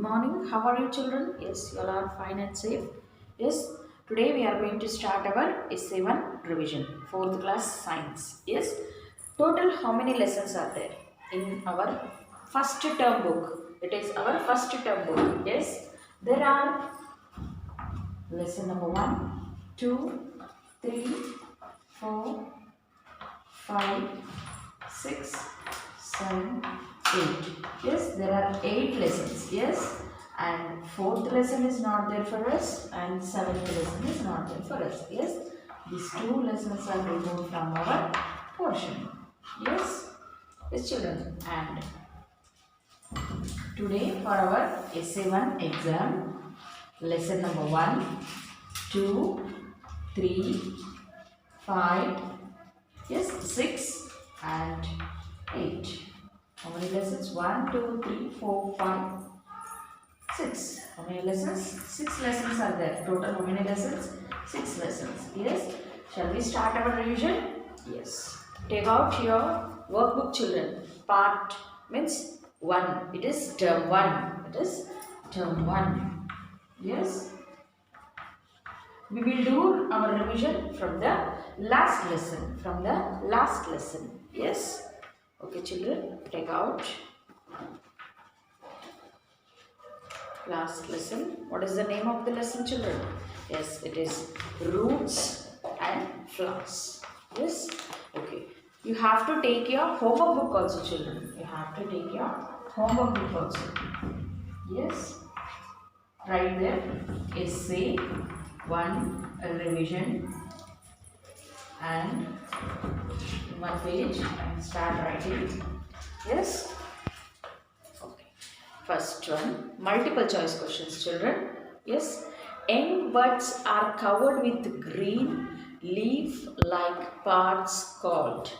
morning. How are you children? Yes, you all are fine and safe. Yes, today we are going to start our SA-1 revision, 4th class science. Yes, total how many lessons are there in our first term book? It is our first term book. Yes, there are lesson number 1, 2, 3, 4, 5, 6, 7, 8. Yes, there are 8 lessons. Yes, and 4th lesson is not there for us, and 7th lesson is not there for us. Yes, these 2 lessons are removed from our portion. Yes, yes, children. And today for our SA-1 exam, lesson number 1, 2, 3, 5, yes, 6 and 8. How many lessons? 1, 2, 3, 4, 5, 6. How many lessons? 6 lessons are there. Total how many lessons? 6 lessons. Yes. Shall we start our revision? Yes. Take out your workbook, children. Part means 1. It is term 1. It is term 1. Yes. We will do our revision from the last lesson. From the last lesson. Yes. Okay, children. Take out last lesson. What is the name of the lesson, children? Yes, it is roots and flowers. Yes. Okay. You have to take your homework book also, children. You have to take your homework book also. Yes. Right there. SA-1 revision and one page and start writing. Yes. Okay. First one, multiple choice questions, children. Yes. Young buds are covered with green leaf-like parts called.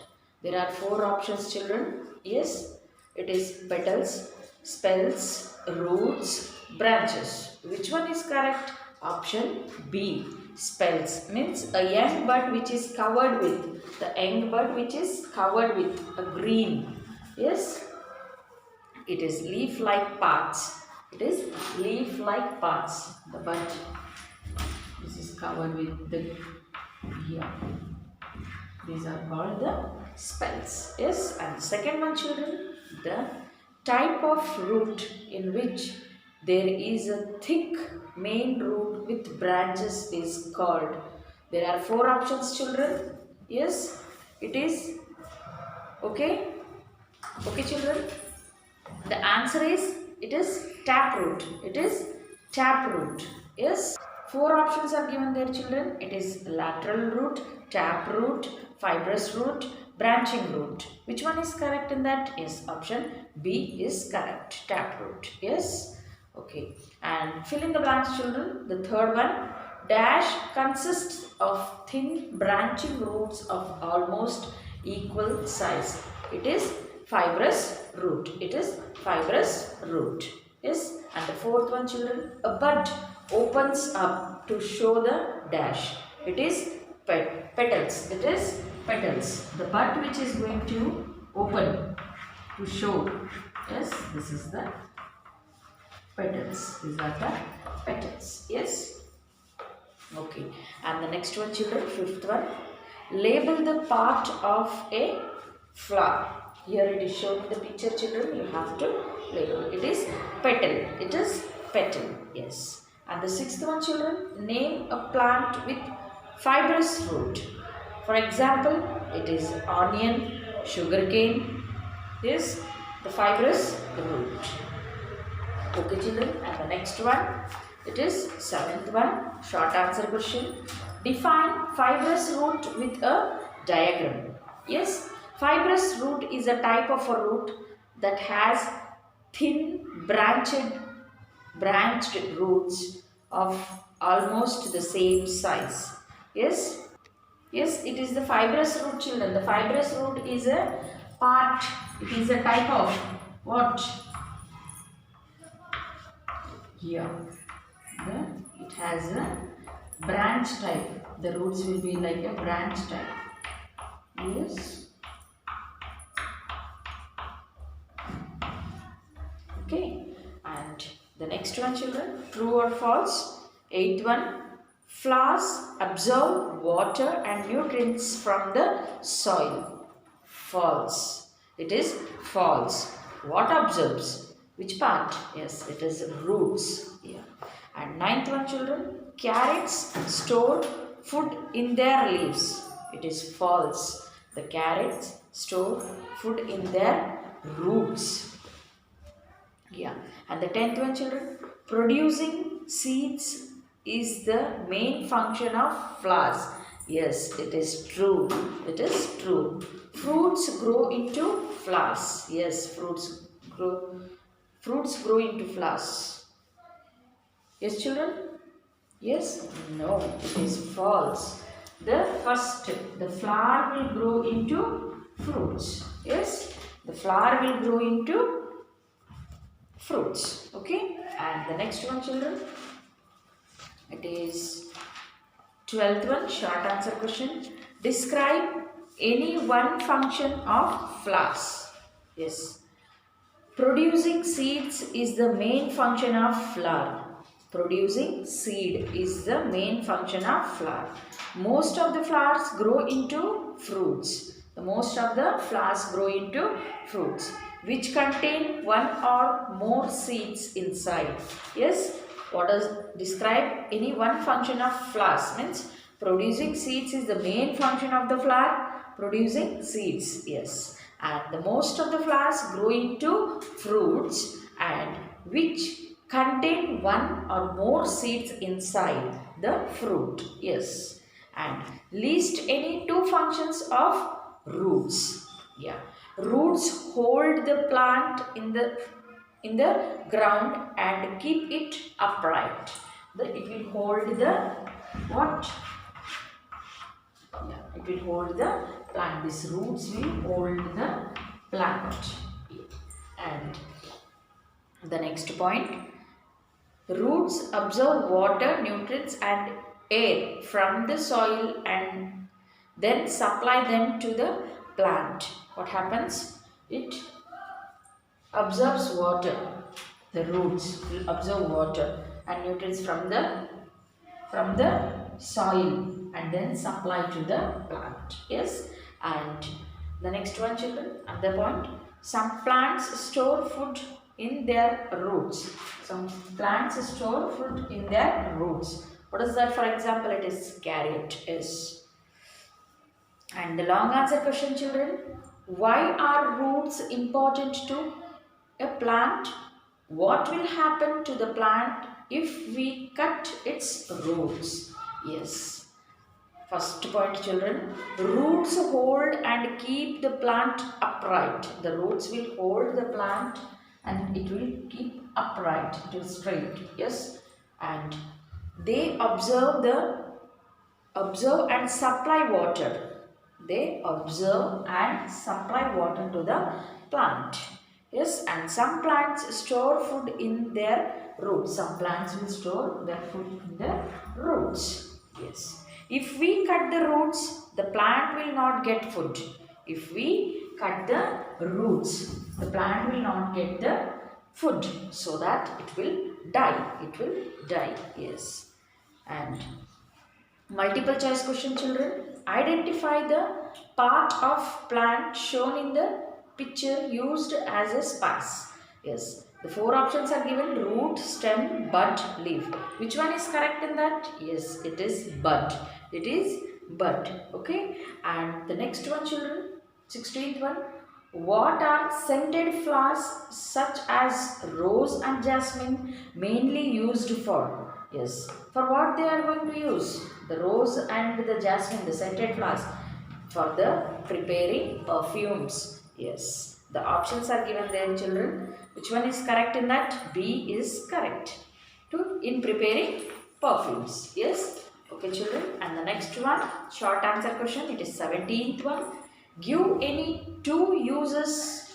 There are 4 options, children. Yes. It is petals, spells, roots, branches. Which one is correct? Option B. Spells means a young bud which is covered with, the young bud which is covered with a green. Yes. It is leaf-like parts. It is leaf-like parts. The bud. This is covered with the here. These are called the spells. Yes. And the second one, children, the type of root in which there is a thick main root with branches is called. There are 4 options, children. Yes. It is okay. Okay, children. The answer is, it is taproot. It is taproot. Yes. 4 options are given there, children. It is lateral root, taproot, fibrous root, branching root. Which one is correct in that? Yes, option B is correct. Taproot. Yes. Okay. And fill in the blanks, children. The third one. Dash consists of thin branching roots of almost equal size. It is fibrous root. It is fibrous root. Yes. And the fourth one, children, a bud opens up to show the dash. It is petals. It is petals. The bud which is going to open to show. Yes. This is the petals. These are the petals. Yes. Okay. And the next one, children, fifth one. Label the part of a flower. Here it is shown in the picture, children. You have to label. It is petal. It is petal. Yes. And the sixth one, children, name a plant with fibrous root. For example, it is onion, sugarcane. Yes, the fibrous root. Okay, children. And the next one, it is seventh one, short answer question. Define fibrous root with a diagram. Yes, fibrous root is a type of a root that has thin branched roots of almost the same size. Yes, yes, it is the fibrous root, children. The fibrous root is a part, it is a type of what? Here. It has a branch type. The roots will be like a branch type. Yes. Okay. And The next one, children, true or false? Eighth one, flowers absorb water and nutrients from the soil. False. It is false. What absorbs? Which part? Yes, it is roots. Yeah. And ninth one, children, carrots store food in their leaves. It is false. The carrots store food in their roots. Yeah. And the 10th one, children, producing seeds is the main function of flowers. Yes, it is true. It is true. Fruits grow into flowers. Yes, fruits grow into flowers. Yes, children? Yes? No, it is false. The flower will grow into fruits. Yes? The flower will grow into fruits. Okay? And the next one, children, it is 12th one, short answer question. Describe any one function of flowers. Yes. Producing seeds is the main function of flower. Producing seed is the main function of flower. Most of the flowers grow into fruits. Most of the flowers grow into fruits which contain one or more seeds inside. Yes, what does describe any one function of flowers? Means producing seeds is the main function of the flower. Producing seeds, yes. And the most of the flowers grow into fruits and which contain one or more seeds inside the fruit. Yes. And list any two functions of roots. Yeah. Roots hold the plant in the ground and keep it upright. It will hold the what? Yeah, it will hold the plant. These roots will hold the plant. And the next point, roots absorb water, nutrients and air from the soil and then supply them to the plant. What happens? It absorbs water. The roots will absorb water and nutrients from the soil and then supply to the plant. Yes. And the next one, children, another point. Some plants store food in their roots. Some plants store food in their roots. What is that? For example, it is carrot. Yes. And the long answer question, children. Why are roots important to a plant? What will happen to the plant if we cut its roots? Yes. First point, children. Roots hold and keep the plant upright. The roots will hold the plant and it will keep upright. It will straight. Yes. And they observe and supply water. They observe and supply water to the plant. Yes, and some plants store food in their roots. Some plants will store their food in their roots. Yes. If we cut the roots, the plant will not get food. If we cut the roots, the plant will not get the food, so that it will die. It will die. Yes. And multiple choice question, children. Identify the part of plant shown in the picture used as a spice. Yes. The four options are given: root, stem, bud, leaf. Which one is correct in that? Yes, it is bud. It is bud. Okay. And the next one, children, 16th one. What are scented flowers such as rose and jasmine mainly used for? Yes. For what they are going to use? The rose and the jasmine, the scented flowers, for the preparing perfumes. Yes. The options are given there, children. Which one is correct in that? B is correct. In preparing perfumes. Yes. Okay, children. And the next one, short answer question. It is 17th one. Give any two uses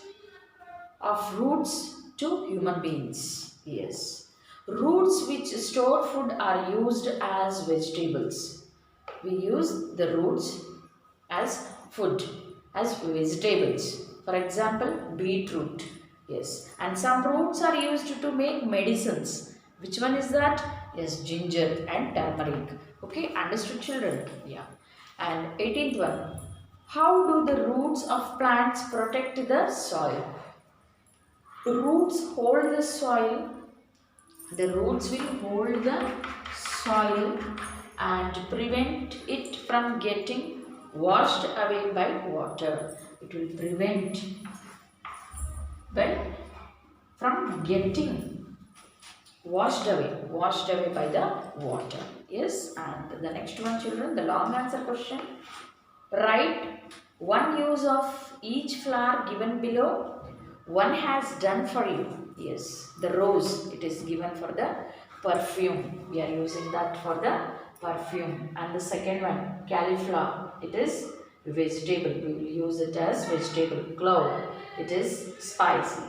of roots to human beings. Yes. Roots which store food are used as vegetables. We use the roots as food, as vegetables. For example, beetroot. Yes, and some roots are used to make medicines. Which one is that? Yes, ginger and turmeric. Okay, understood children? Yeah. And 18th one. How do the roots of plants protect the soil? Roots hold the soil. The roots will hold the soil and prevent it from getting washed away by water. It will prevent from getting washed away by the water. Yes, and the next one children, the long answer question. Write one use of each flower given below. One has done for you. Yes, the rose, it is given for the perfume. We are using that for the perfume. And the second one, cauliflower, it is vegetable. We will use it as vegetable. Clove, it is spicy.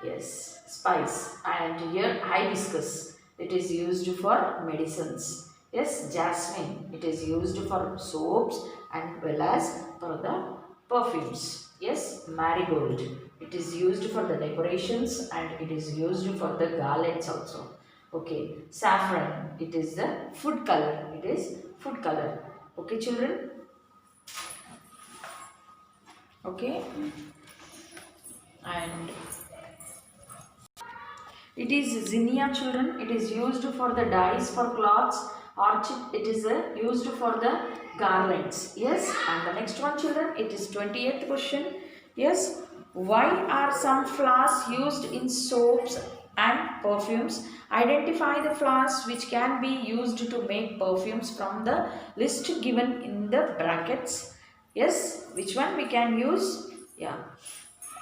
Yes, spice. And here hibiscus, it is used for medicines. Yes, jasmine, it is used for soaps and well as for the perfumes. Yes, marigold, it is used for the decorations and it is used for the garlands also. Okay, saffron, it is the food color. It is food color. Okay, children. Okay, and it is zinnia children. It is used for the dyes for cloths. Orchid, it is used for the garlands. Yes, and the next one children, it is 28th question. Yes, why are some flowers used in soaps and perfumes? Identify the flowers which can be used to make perfumes from the list given in the brackets. Yes, which one we can use? Yeah.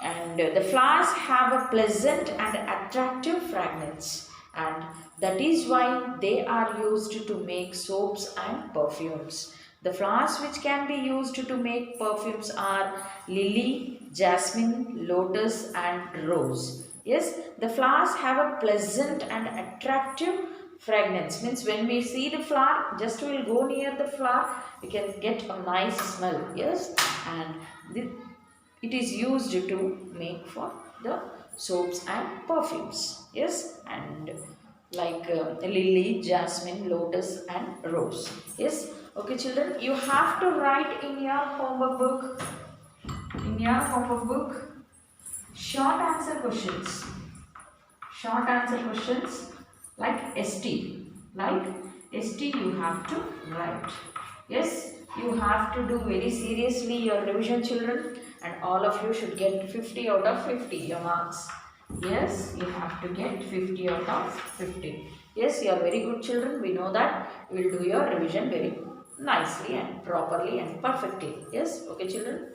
And the flowers have a pleasant and attractive fragrance, and that is why they are used to make soaps and perfumes. The flowers which can be used to make perfumes are lily, jasmine, lotus and rose. Yes, the flowers have a pleasant and attractive fragrance. Means when we see the flower, just we will go near the flower, we can get a nice smell. Yes, and it is used to make for the soaps and perfumes. Yes, and like lily, jasmine, lotus and rose. Yes, okay children, you have to write in your homework book, short answer questions. Short answer questions like ST. Like ST you have to write. Yes, you have to do very seriously your revision children, and all of you should get 50 out of 50 your marks. Yes, you have to get 50 out of 50. Yes, you are very good children. We know that. You will do your revision very nicely and properly and perfectly. Yes, okay children.